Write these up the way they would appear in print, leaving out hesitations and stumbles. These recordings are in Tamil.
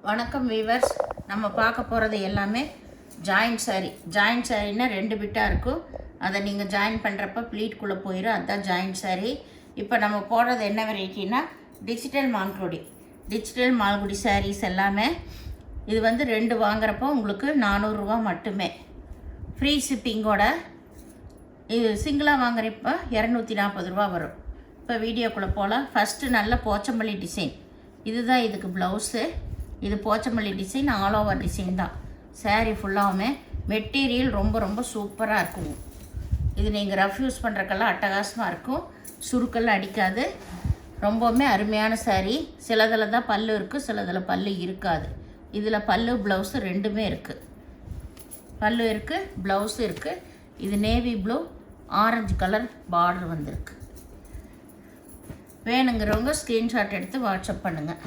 வணக்கம் வீவர்ஸ். நம்ம பார்க்க போகிறது எல்லாமே ஜாயிண்ட் சாரீ. ஜாயிண்ட் சாரீனா 2 பிட்டாக இருக்கும். அதை நீங்கள் ஜாயின் பண்ணுறப்ப ப்ளீட்குள்ளே போயிடும். அதுதான் ஜாயிண்ட் சாரீ. இப்போ நம்ம போடுறது என்ன வெரைட்டினா டிஜிட்டல் மால்குடி சாரீஸ் எல்லாமே. இது வந்து 2 வாங்குறப்போ உங்களுக்கு 400 ரூபா மட்டுமே ஃப்ரீ ஷிப்பிங்கோட. இது சிங்கிளாக வாங்குறப்போ 240 ரூபா வரும். இப்போ வீடியோக்குள்ளே போகலாம். ஃபஸ்ட்டு நல்ல போச்சம்பள்ளி டிசைன். இதுதான் இதுக்கு ப்ளவுஸு. இது Pochampalli design, all over design தான். சாரீ ஃபுல்லாகவுமே மெட்டீரியல் ரொம்ப சூப்பராக இருக்கும். இது நீங்கள் ரஃப் யூஸ் பண்ணுறக்கெல்லாம் அட்டகாசமாக இருக்கும். சுருக்கெல்லாம் அடிக்காது. ரொம்பவுமே அருமையான சாரீ. சிலதில் தான் பல்லு இருக்குது, சிலதில் பல்லு இருக்காது. இதில் பல்லு ப்ளவுஸு ரெண்டுமே இருக்குது. பல்லு இருக்குது, ப்ளவுஸு இருக்குது. இது navy blue, orange colour border வந்திருக்கு. வேணுங்கிறவங்க ஸ்க்ரீன்ஷாட் எடுத்து வாட்ஸ்அப் பண்ணுங்கள்.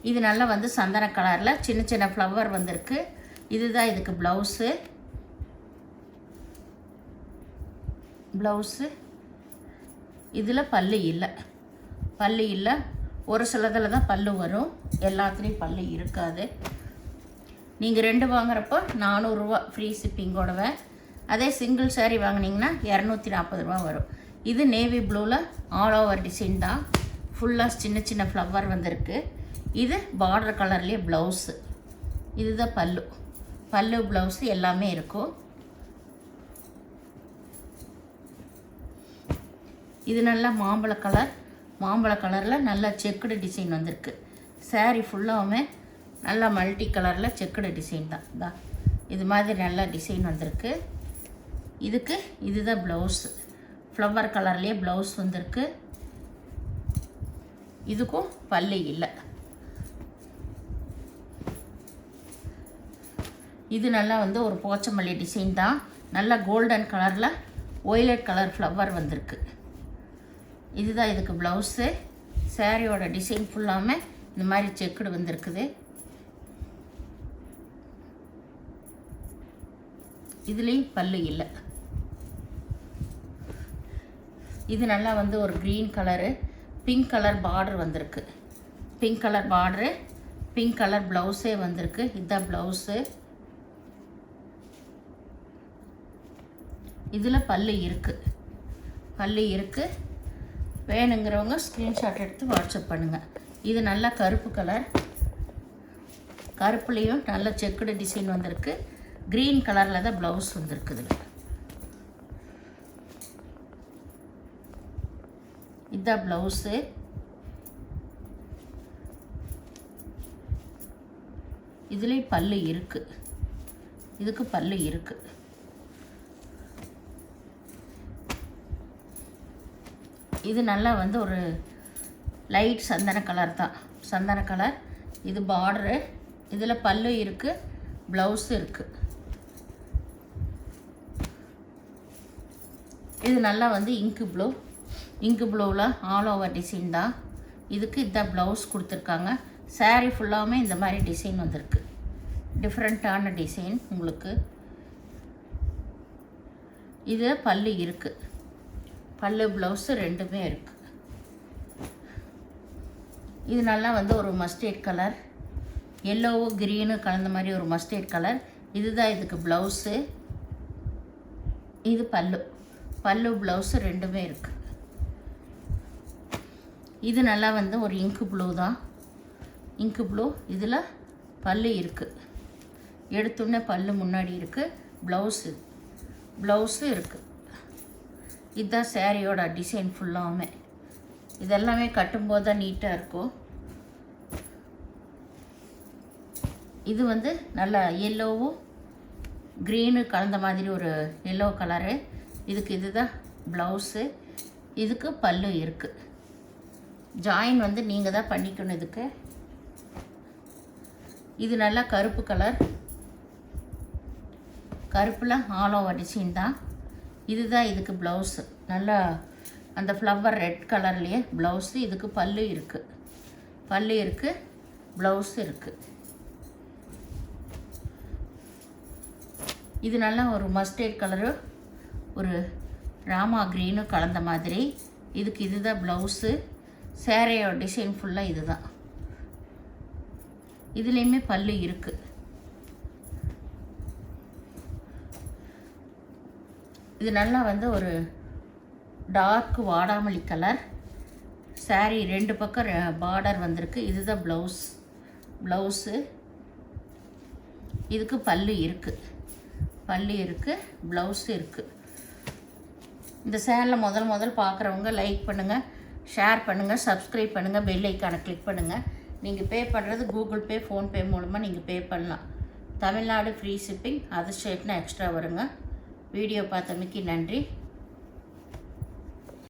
இது நல்லா வந்து சந்தன கலரில் சின்ன ஃப்ளவர் வந்திருக்கு. இதுதான் இதுக்கு ப்ளவுஸு. இதில் பல்லு இல்லை. ஒரு சிலதில் தான் பல்லு வரும், எல்லாத்துலேயும் பல்லு இருக்காது. நீங்கள் 2 வாங்குறப்போ 400 ரூபா ஃப்ரீ ஷிப்பிங்கோடவே. அதே சிங்கிள் சாரீ வாங்கினீங்கன்னா 240 ரூபா வரும். இது நேவி ப்ளூவில் ஆல் ஓவர் டிசைன் தான். ஃபுல்லாக சின்ன ஃப்ளவர் வந்திருக்கு. இது பார்டர் கலர்லேயே ப்ளவுஸு. இதுதான் பல்லு ப்ளவுஸு எல்லாமே இருக்கும். இது நல்லா மாம்பழ கலரில் நல்லா செக்குடு டிசைன் வந்திருக்கு. சாரீ ஃபுல்லாகவுமே நல்லா மல்டி கலரில் செக்குடு டிசைன் தான். இது மாதிரி நல்லா டிசைன் வந்திருக்கு. இதுதான் ப்ளவுஸு. ஃப்ளவர் கலர்லேயே ப்ளவுஸ் வந்திருக்கு. இதுக்கும் பல்லு இல்லை. இது நல்லா வந்து ஒரு போச்சமல்லி டிசைன் தான். நல்லா கோல்டன் கலரில் ஒய்லட் கலர் ஃப்ளவர் வந்திருக்கு. இதுதான் இதுக்கு ப்ளவுஸு. சாரியோட டிசைன் ஃபுல்லாமே இந்த மாதிரி செக்குடு வந்திருக்குது. இதுலேயும் பல்லு இல்லை. இது நல்லா வந்து ஒரு green colour, pink colour border வந்திருக்கு. பிங்க் கலர் ப்ளவுஸே வந்திருக்கு. இதுதான் ப்ளவுஸு. இதில் பல்லு இருக்குது. வேணுங்கிறவங்க ஸ்க்ரீன்ஷாட் எடுத்து வாட்ஸ்அப் பண்ணுங்கள். இது நல்லா கருப்பு கலர். கருப்புலேயும் நல்ல செக்குடு டிசைன் வந்திருக்கு. க்ரீன் கலரில் தான் ப்ளவுஸ் வந்திருக்குது. இதுதான் ப்ளவுஸு. இதுலேயும் பல்லு இருக்குது. இதுக்கு பல்லு இருக்குது. இது நல்லா வந்து ஒரு லைட் சந்தன கலர். இது பார்டரு. இதில் பல்லு இருக்குது, ப்ளவுஸு இருக்குது. இது நல்லா வந்து இங்கு ப்ளூவில் ஆல் ஓவர் டிசைன் தான். இதுக்கு இதான் ப்ளவுஸ் கொடுத்துருக்காங்க. சாரீ ஃபுல்லாகவுமே இந்த மாதிரி டிசைன் வந்திருக்கு. டிஃப்ரெண்ட்டான டிசைன் உங்களுக்கு. இது பல்லு இருக்குது. பல்லு ப்ளவுஸு ரெண்டுமே இருக்குது. இது நல்லா வந்து ஒரு மஸ்டர்ட் கலர், எல்லோவும் க்ரீனு கலந்த மாதிரி ஒரு மஸ்டர்ட் கலர். இதுதான் இதுக்கு ப்ளவுஸு. இது பல்லு ப்ளவுஸு ரெண்டுமே இருக்குது. இது நல்லா வந்து ஒரு இங்கு ப்ளூ. இதில் பல்லு இருக்குது. எடுத்தோடனே பல்லு முன்னாடி இருக்குது. ப்ளவுஸு இருக்குது. இதுதான் சாரியோட டிசைன் ஃபுல்லாகவுமே. இதெல்லாமே கட்டும்போது தான் நீட்டாக இருக்கும். இது வந்து நல்லா எல்லோவும் க்ரீனு கலந்த மாதிரி ஒரு எல்லோ கலரு. இதுதான் ப்ளவுஸு. இதுக்கு பல்லு இருக்குது. ஜாயின் வந்து நீங்கள் தான் பண்ணிக்கணும் இதுக்கு. இது நல்லா கருப்பு கலர். கருப்பில் ஆல் ஓவர் டிசைன் தான். இதுதான் இதுக்கு ப்ளவுஸு. நல்லா அந்த ஃப்ளவர் ரெட் கலர்லேயே ப்ளவுஸு. இதுக்கு பல்லு இருக்குது, ப்ளவுஸு இருக்குது. இது நல்லா ஒரு மஸ்டர்ட் கலரு, ஒரு ராமா க்ரீனு கலந்த மாதிரி. இதுதான் ப்ளவுஸு. சேரையோட டிசைன் ஃபுல்லாக இதுதான். இதுலேயுமே பல்லு இருக்குது. இது நல்லா வந்து ஒரு டார்க் வாடாமல்லி கலர் சாரீ. 2 பக்கம் பார்டர் வந்திருக்கு. இதுதான் ப்ளவுஸு. இதுக்கு பல்லு இருக்குது, ப்ளவுஸு இருக்குது. இந்த சேனலை முதல் பார்க்குறவங்க லைக் பண்ணுங்கள், ஷேர் பண்ணுங்கள், சப்ஸ்கிரைப் பண்ணுங்கள், பெல் ஐக்கானை கிளிக் பண்ணுங்கள். நீங்கள் பே பண்ணுறது கூகுள் பே, ஃபோன்பே மூலமாக நீங்கள் பே பண்ணலாம். தமிழ்நாடு ஃப்ரீ ஷிப்பிங், அதர் ஸ்டேட்னா எக்ஸ்ட்ரா வருங்க. வீடியோ பார்த்தமைக்கு நன்றி.